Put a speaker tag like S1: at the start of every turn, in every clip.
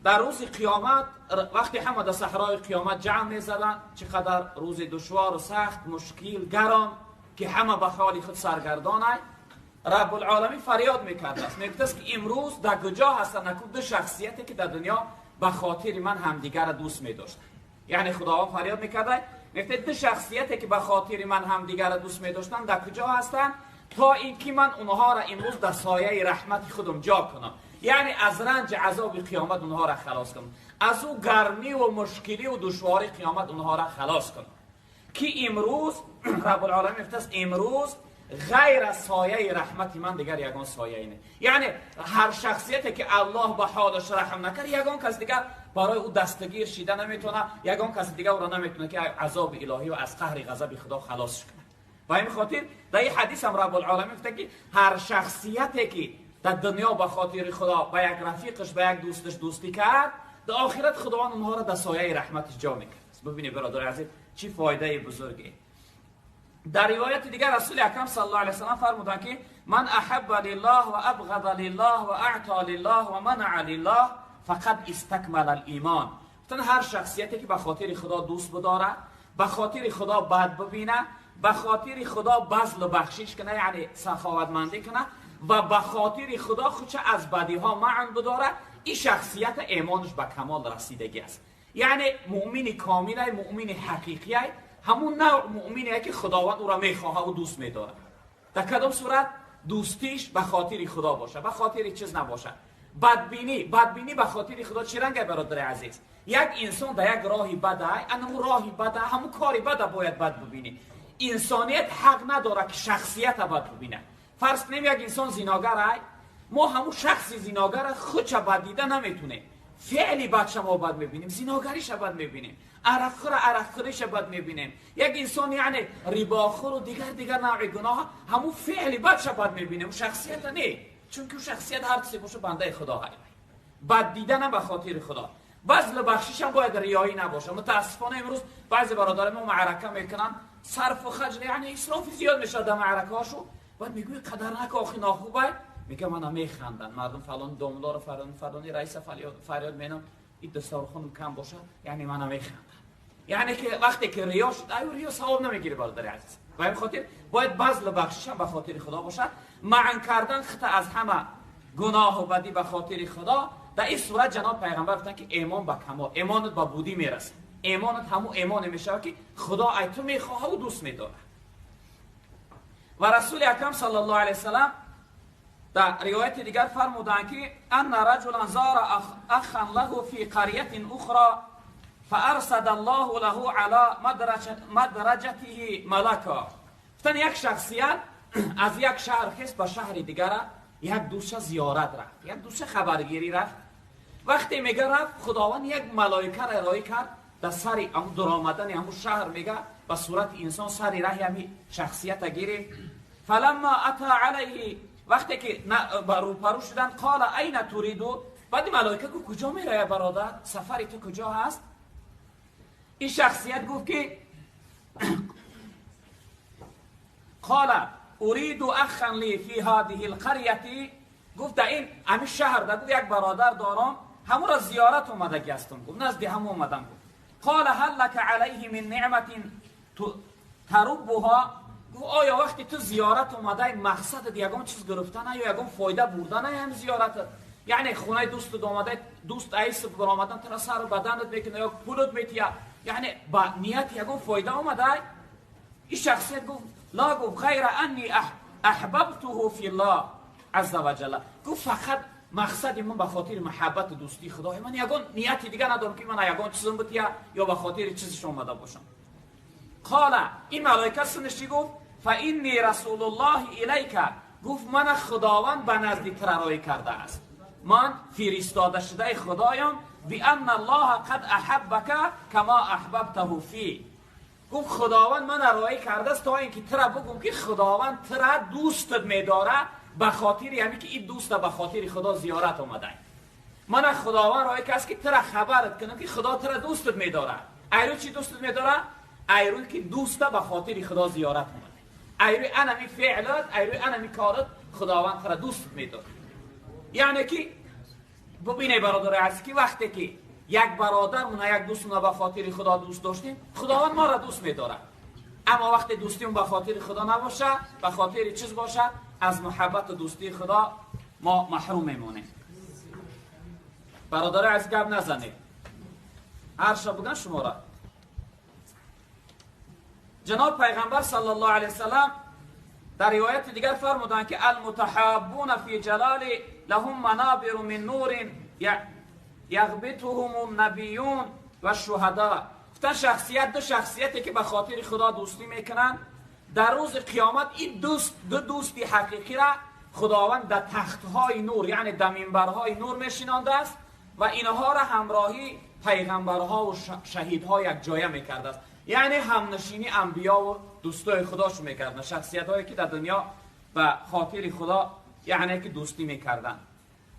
S1: در روز قیامت وقتی همه در صحرای قیامت جمع می‌زدن، چقدر روز دشوار و سخت، مشکل، گران که همه به حال خود سرگردان است، رب العالمین فریاد میکرده است، میگفت است که امروز در کجا هستند اکو دو شخصیتی که در دنیا به خاطر من همدیگر را دوست می‌داشتند. یعنی خداوند فریاد میکرده، میگفت دو شخصیتی که به خاطر من همدیگر را دوست می‌داشتند در کجا هستند، تا اینکه من اونها را امروز در سایه رحمت خودم جا کنم، یعنی از رنج عذاب قیامت اونها را خلاص کنم، از او گرمی و مشکلی و دشواری قیامت اونها را خلاص کنم. که امروز رب العالمین میگفت امروز غیر از سایه رحمت من دیگر یگان سایه اینه. یعنی هر شخصیتی که الله به حالش رحم نکرد، یگان کس دیگر برای او دستگیر شیده نمیتونه، یگان کس دیگر او را نمیتونه که عذاب الهی و از قهر غضب خدا خلاص کنه. و این خاطر در این حدیث هم رب العالمین گفته که هر شخصیتی که در دنیا به خاطر خدا به یک رفیقش به یک دوستش دوستی کرد، در آخرت خداوند اونها را در سایه رحمتش جا میکنه. ببینید برادر عزیز چی فایده بزرگی. در روایت دیگر رسول اکرم صلی الله علیه و سلم فرمودند که من احب لله و ابغض لله و اعطى لله و منع لله فقط استکمل الایمان. گفتن هر شخصیتی که به خاطر خدا دوست بداره، به خاطر خدا بد ببینه، به خاطر خدا بذل و بخشش کنه، یعنی سخاوتمندی کنه، و به خاطر خدا خودش از بدی ها منع بداره، این شخصیت ایمانش به کمال رسیدگی است. یعنی مؤمن کامل، مؤمن حقیقی، همون نوع مؤمنی که خداوند او را میخواه و دوست میداره. در کدام صورت دوستیش به خاطر خدا باشه، به خاطر چیز نباشه. بدبینی به خاطر خدا چی رنگه برادر عزیز؟ یک انسان در یک راهی بده، همون راهی بده، همون کاری بده باید بد ببینی. انسانیت حق نداره که شخصیت بد ببینه. فرض کنیم یک انسان زیناگر، ما همون شخص زیناگر خودش بد دیده نمیتونه، فعلی بچه ما بد میبینیم، زیناگریش بد میبینیم، عرقخوریش بد میبینیم. یک انسان یعنی رباخور و دیگر نوع گناه، همون فعلی بچه بد میبینیم، و شخصیت نه، چون که شخصیت هر چیزی باشه بنده خدا هست. بد دیدن به خاطر خدا. بذل بخشش هم باید ریایی نباشه. متاسفانه امروز بعضی برادران ما معرکه میکنن، صرف و خرج یعنی اسراف زیاد میشه در معرکه هاشو، بعد میگوی قدر نک آخی ناخوبه، میگه من میخندن مردم فلان دامدار فلانی رئیس فریاد مینم این دستارخون کم باشه، یعنی من میخندن. یعنی که وقتی که ریا شد، ریا ثواب نمیگیره برادر عزیز. و این خاطر باید بذل و بخشش هم به خاطر خدا باشه، معن کردن خطا از همه گناه و بدی به خاطر خدا. در این صورت جناب پیغمبر گفتن که ایمان به کمال، ایمانت به بودی میرسه، ایمانت همون ایمان میشه که خدا ای تو میخواه و دوست میداره. و رسول اکرم صلی الله علیه وسلم در روایت دیگر فرمودند که ان رجلا زار اخا له فی قریه اخرى فارصد الله له علی مدرجته ملکا. گفتن یک شخصیت از یک شهر خیست به شهر دیگر، یک دوست زیارت رفت، یک دوست خبرگیری رفت. وقتی میگه رفت، خداوند یک ملائکه را ارائه کرد در سر در آمدن همون شهر، میگه به صورت انسان سری راه همین شخصیت گیری. فلما اتی علیه، وقتی که روبرو شدن، قال این تريدو، بعد ملائکه گفت کجا میره برادر، سفری تو کجا هست؟ این شخصیت گفت که قال اريد اخا لی فی هذه القريه، گفت در این همین شهر در یک برادر دارم، همون را زیارت اومده گستم، گفت نزد هم اومدم. گفت قال هل لك علیه من نعمت تربها، گفت آیا وقتی تو زیارت اومده مقصد یگان چیز گرفتن یا یگان فایده بردن هم زیارت، یعنی خونه دوست اومده، دوست ایس برآمدن تو را سر بدنت میکنه یا پولت میتیه، یعنی با نیت یگان فایده اومده. این شخصیت گفت لا، گفت غیر انی احببته فی الله عز وجل، گفت فقط مقصد من به خاطر محبت دوستی خدا، من یگان نیتی دیگه ندارم که من یگان چیزم بتیه یا به خاطر چیزش اومده باشم. قال، این ملائکه سنشی گفت فانی رسول الله الیک، گفت من خداوند به نزد تو رای کرده است، من فرستاده شده خدایم، بان الله قد احبک کما احببته فی، گفت خداوند من رای کرده است تا اینکه تو را بگم که خداوند تو را دوستت میداره، به خاطر همین که این دوست به خاطر خدا زیارت اومده. من خداوند رای کرده است که تو را خبرت کنم که خدا تو را دوستت میداره. ایرو چی دوستت میداره؟ ایروی که دوست به خاطر خدا زیارت اومده، ایروی انمی فعلات، ایروی انمی کارت خداوند تو را دوست میداره. یعنی که ببینه برادر عزیز که وقتی که یک برادرمون یک دوستمون به خاطر خدا دوست داشتیم، خداوند ما را دوست می‌داره. اما وقتی دوستیمون به خاطر خدا نباشه، به خاطر چیز باشه، از محبت و دوستی خدا ما محروم میمونیم. برادر عزیز گپ نزنید، هر شب بگن شما را. جناب پیغمبر صلی الله علیه وسلم در روایت دیگر فرمودند که المتحابون فی جلال لهم منابر من نور یغبطهم النبیون و الشهداء. گفتن شخصیت، دو شخصیتی که به خاطر خدا دوستی میکنن، در روز قیامت این دو دوستی حقیقی را خداوند در تختهای نور، یعنی در منبرهای نور میشینانده است و اینها را همراهی پیغمبرها و شهیدها یک جایه میکرده است. یعنی همنشینی انبیا و دوستای خداشو میکردن، شخصیت هایی که در دنیا به خاطر خدا یعنی که دوستی میکردن.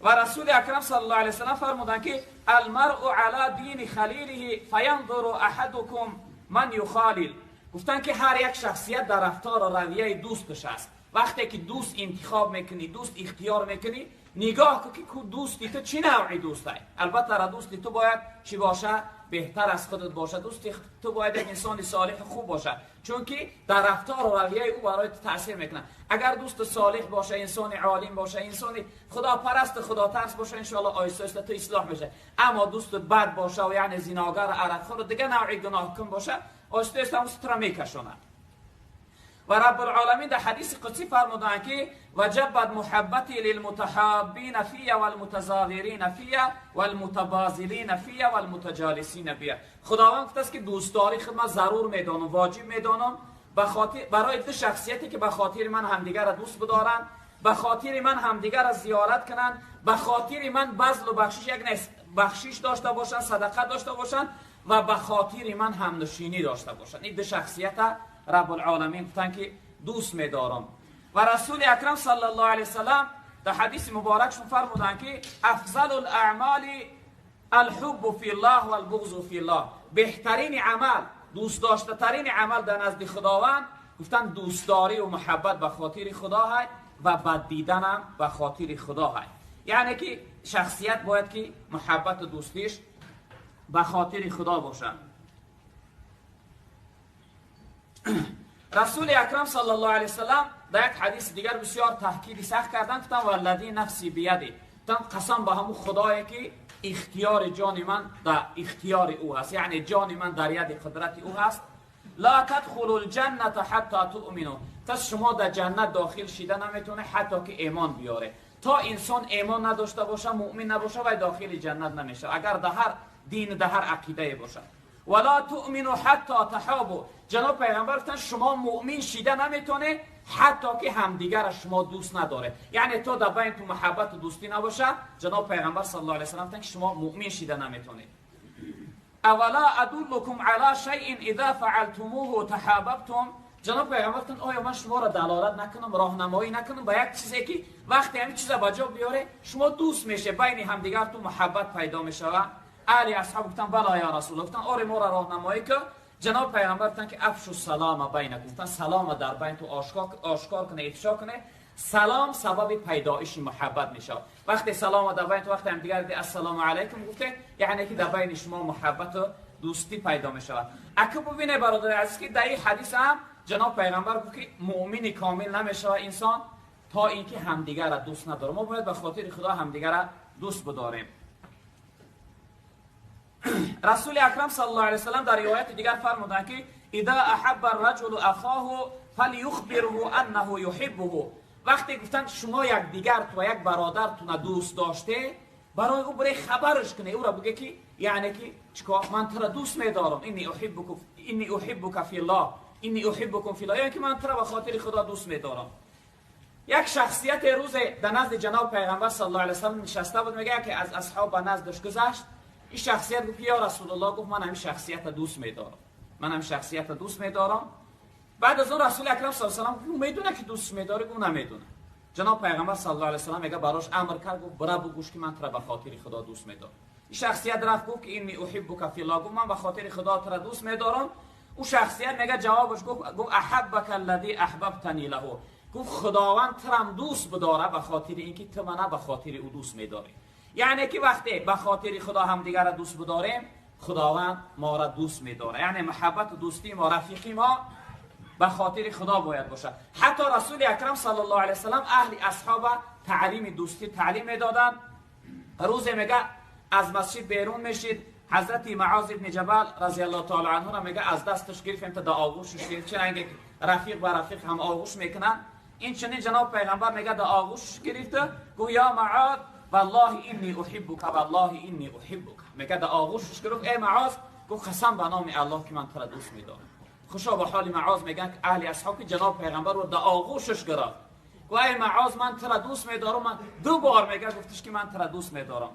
S1: و رسول اکرم صلی الله علیه وسلم فرمودن که المرء علی دین خلیله فینظر احدکم من یخالل. گفتن که هر یک شخصیت در رفتار و رویه دوستش است. وقتی که دوست انتخاب میکنی، دوست اختیار میکنی، نگاه کن که دوستی تو چه نوعی دوست است. البته را دوستی تو باید چی باشه؟ بهتر از خودت باشه. دوستی تو باید یک انسان صالح خوب باشه، چون که در رفتار و رویه او برای تو تاثیر میکنه. اگر دوست صالح باشه، انسان عالم باشه، انسان خدا پرست، خدا ترس باشه، ان شاء الله آیسته آیسته تو اصلاح میشه. اما دوست بد باشه و یعنی زناگر، عرقخور، دیگه نوعی گناه کن باشه، آیسته آیسته اون ستره میکشونه. و رب العالمین در حدیث قدسی فرمودند که وجبت محبتی للمتحابین فیه والمتزاورین فیه والمتبازلین فیه والمتجالسین بیا. خداوند گفته است که دوستداری خود ضرور میدانم، واجب میدانم برای دو شخصیتی که به خاطر من همدیگر را دوست بدارن، به خاطر من همدیگر را زیارت کنن، به خاطر من بذل و بخشش یک بخشش داشته باشن، صدقه داشته باشن و به خاطر من همنشینی داشته باشن. این دو شخصیت رب العالمین گفتن که دوست می‌دارم. و رسول اکرم صلی الله علیه وسلم در حدیث مبارکشون فرمودن که افضل الاعمال الحب فی الله و البغض فی الله. بهترین عمل، دوست داشته ترین عمل در نزد خداوند، گفتن دوستداری و محبت به خاطر خدا ہے و بد دیدن هم به خاطر خدا ہے. یعنی که شخصیت باید که محبت و دوستیش به خاطر خدا باشه. رسول اکرم صلی الله علیه وسلم در یک حدیث دیگر بسیار تاکید سخت کردن، گفتن والذی نفسی بیدی، گفتن قسم به همون خدایی که اختیار جان من در اختیار او هست، یعنی جان من در ید قدرت او هست. لا تدخلوا الجنه حتی تؤمنوا. پس شما در جنت داخل شیده نمیتونه حتی که ایمان بیاره. تا انسان ایمان نداشته باشه، مؤمن نباشه و داخل جنت نمیشه، اگر در هر دین در هر عقیده باشه. ولا تؤمنوا حتی تحابوا. جناب پیغمبر گفتن شما مؤمن شیده نمیتونه حتی که همدیگر شما دوست نداره. یعنی تو در بین تو محبت و دوستی نباشه، جناب پیغمبر صلی الله علیه و سلم گفتن که شما مؤمن شیده نمیتونه. اولا ادلکم علی شیء اذا فعلتموه تحاببتم. جناب پیغمبر گفتن آیا من شما را دلالت نکنم، راهنمایی نکنم به یک چیزی که وقتی همین چیزا بجا بیاره شما دوست میشه، بین همدیگر تو محبت پیدا میشه؟ علی اصحاب گفتن بلا یا رسول الله. گفتن آره ما را راهنمایی که. جناب پیغمبر گفتن که افشوا السلام بینکم. گفتن سلام در بین تو آشکار کنه، افشا کنه. سلام سبب پیدایش محبت میشه. وقتی سلام در بین تو، وقتی هم دیگر دی السلام علیکم گفته، یعنی که در بین شما محبت و دوستی پیدا میشه. اگه ببینه برادر عزیز که در این حدیث هم جناب پیغمبر گفت که مؤمن کامل نمیشه انسان تا اینکه همدیگر را دوست نداره. ما باید به خاطر خدا همدیگر را دوست بداریم. رسول اکرم صلی الله علیه وسلم در روایت دیگر فرمودند که اذا احب الرجل اخاه فلیخبره انه یحبه. وقتی گفتن شما یک دیگر و یک برادرتون دوست داشته، برای او برای خبرش کنه، او را بگه که یعنی که چیکار من تو را دوست می‌دارم، انی احبک فی الله، انی احبکم فی الله، یعنی که من تو را به خاطر خدا دوست می‌دارم. یک شخصیت روز در نزد جناب پیغمبر صلی الله علیه وسلم نشسته بود، میگه که از اصحاب به نزدش گذشت. این شخصیت گفت یا رسول الله، گفت من همین شخصیت دوست می‌دارم، من هم شخصیت دوست می‌دارم. بعد از اون رسول اکرم صلی الله علیه و سلم میدونه که دوست می‌داره، اون نمیدونه. جناب پیغمبر صلی الله علیه و سلم میگه براش امر کرد، گفت برو بگوش که من تو را به خاطر خدا دوست می‌دارم. این شخصیت رفت گفت که انی احبک فی الله، گفت من به خاطر خدا تو را دوست می‌دارم. اون شخصیت میگه جوابش گفت احبک الذی احببتنی له، گفت خداوند تو را دوست بداره به خاطر اینکه تو منو به خاطر او دوست می‌داری. یعنی که وقتی به خاطر خدا هم دیگر دوست بداریم، خداوند ما را دوست می‌داره. یعنی محبت و دوستی ما، رفیقی ما به خاطر خدا باید باشه. حتی رسول اکرم صلی الله علیه وسلم اهل اصحاب تعلیم دوستی تعلیم میدادن. روز میگه از مسجد بیرون میشید، حضرت معاذ ابن جبل رضی الله تعالی عنه را میگه از دستش گرفتیم تا در آغوشش گرفت. چنانکه رفیق با رفیق هم آغوش میکنن، این چنین جناب پیغمبر میگه در آغوشش گرفته، گو یا معاذ والله انی احبک والله انی احبک. میگه در آغوشش گرفت، ای معاذ، گو قسم به نام الله که من تو را دوست میدارم. خوشا به حال معاذ میگن که اهل اصحاب که جناب پیغمبر رو در آغوشش گرفت، گو ای معاذ من تو را دوست میدارم. من دو بار میگه گفتش که من تو را دوست میدارم.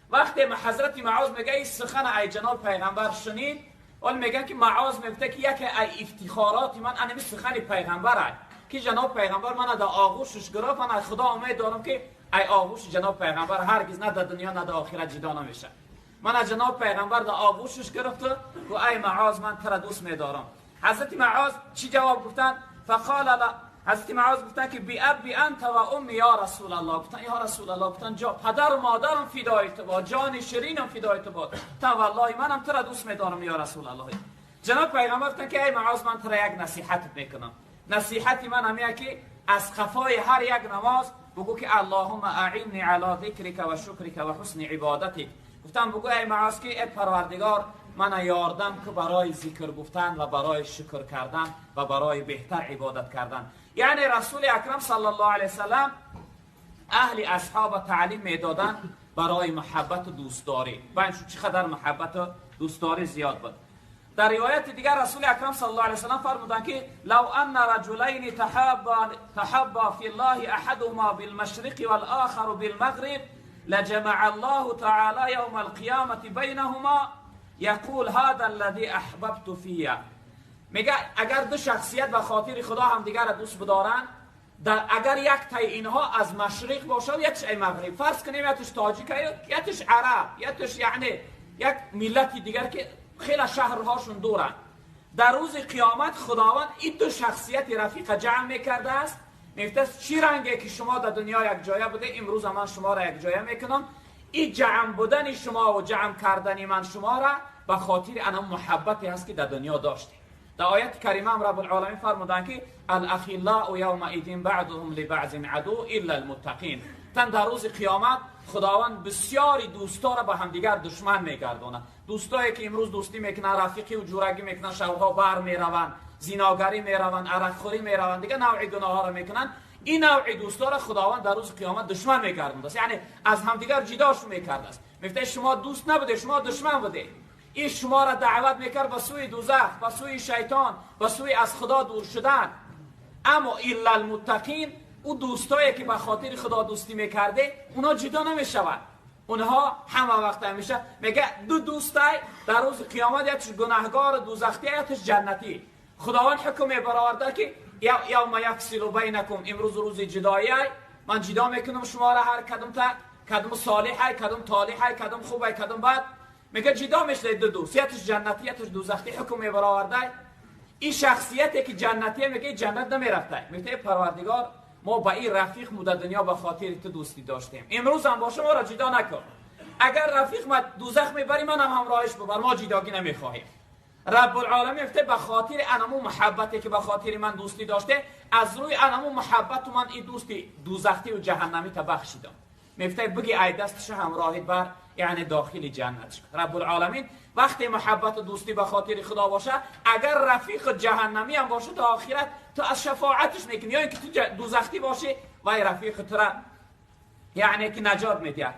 S1: وقتی حضرت معاذ میگه این سخن ای جناب پیغمبر شنید، اون میگه که معاذ میگه که یک ای افتخارات من انمی سخن پیغمبر که جناب پیغمبر من در آغوشش گرفت. من از خدا امید دارم که ای آغوش جناب پیغمبر هرگز نه در دنیا نه در آخرت جدا نمیشه. من از جناب پیغمبر در آغوشش گرفته و ای معاذ من تو را دوست میدارم. حضرت معاذ چی جواب گفتن؟ فقال لا. حضرت معاذ گفتن که بی ابی انت و امی یا رسول الله. گفتن یا رسول الله، گفتن جا پدر و مادرم فدای تو باد، جان شیرینم فدای تو باد، تا والله منم تو را دوست میدارم یا رسول الله. جناب پیغمبر گفتن که ای معاذ من تو را یک نصیحت میکنم. نصیحتی من همیه که از خفای هر یک نماز بگو که اللهم اعنی علی ذکرک و شکرک و حسن عبادتک. گفتم بگو ای معاذ که ای پروردگار من یاردم که برای ذکر گفتن و برای شکر کردن و برای بهتر عبادت کردن. یعنی رسول اکرم صلی الله علیه وسلم اهل اصحاب تعلیم میدادن برای محبت و دوستداری. ببین چقدر محبت و دوستداری زیاد بود. در روایت دیگر رسول اکرم صلی الله علیه وسلم فرمودند که لو ان رجلین تحابا فی الله احدهما بالمشرق والآخر بالمغرب لجمع الله تعالی یوم القیامة بینهما یقول هذا الذي احببت فیه. میگه اگر دو شخصیت به خاطر خدا هم دیگر را دوست بدارن، اگر یک تای اینها از مشرق باشه و یکش ای مغرب، فرض کنیم یکش تاجیکه یکش عرب یکش یعنی یک ملتی دیگر که خیلی شهرهاشون دورن، در روز قیامت خداوند این دو شخصیت رفیق جمع میکرده است. میگه چی رنگه که شما در دنیا یک جایه بوده، امروز من شما را یک جایه میکنم. این جمع بودن شما و جمع کردن من شما را به خاطر آن محبتی است که در دنیا داشتی. در آیت کریمه هم رب العالمین فرمودند که الاخلاء یومئذ بعضهم لبعض عدو الا المتقین. در روز قیامت خداوند بسیاری دوستا را به همدیگر دشمن میگردونه. دوستایی که امروز دوستی میکنن، رفیقی و جورگی میکنن، شبها بر میروند، زیناگری میروند، عرق خوری میروند، دیگه نوع گناه ها را میکنن. این نوع دوستا را خداوند در روز قیامت دشمن میگردونه است. یعنی از همدیگر جداشون میکرده است. میگه شما دوست نبوده، شما دشمن بوده. این شما را دعوت میکرد به سوی دوزخ، به سوی شیطان، به سوی از خدا دور شدن. اما الا المتقین، او دوستایی که به خاطر خدا دوستی میکرده، اونا جدا نمیشوند. اونها همه وقت میشه. میگه دو دوستای در روز قیامت، یکش گناهگار دوزخی، یکش جنتی. خداوند حکم برآورده که یوم یفصل بینکم، امروز روز جدایی، من جدا میکنم شما را، هر کدوم تا کدوم صالحه، کدوم طالحه، کدوم خوبه، کدوم بد. میگه جدا میشه دو دوست، یکش جنتی یکش دوزخی. حکم برآورده این شخصیتی که جنتی میگه جنت نمیرفته. میگه پروردگار ما با این رفیق مو در دنیا به خاطر تو دوستی داشتیم، امروز هم باشه ما را جدا نکن. اگر رفیق ما دوزخ میبری، من هم همراهش ببر، ما جداگی نمیخواهیم. رب العالمین گفته به خاطر انمو محبتی که به خاطر من دوستی داشته، از روی انمو محبت من این دوستی دوزخی و جهنمی تا بخشیدم. میگه بگی ای دستش همراهی بر، یعنی داخل جنت شد. رب العالمین وقتی محبت و دوستی به خاطر خدا باشه، اگر رفیق جهنمی هم باشه تا آخرت تو از شفاعتش میکنی، یا اینکه تو دوزخی باشه و رفیق تو را یعنی که نجات میده.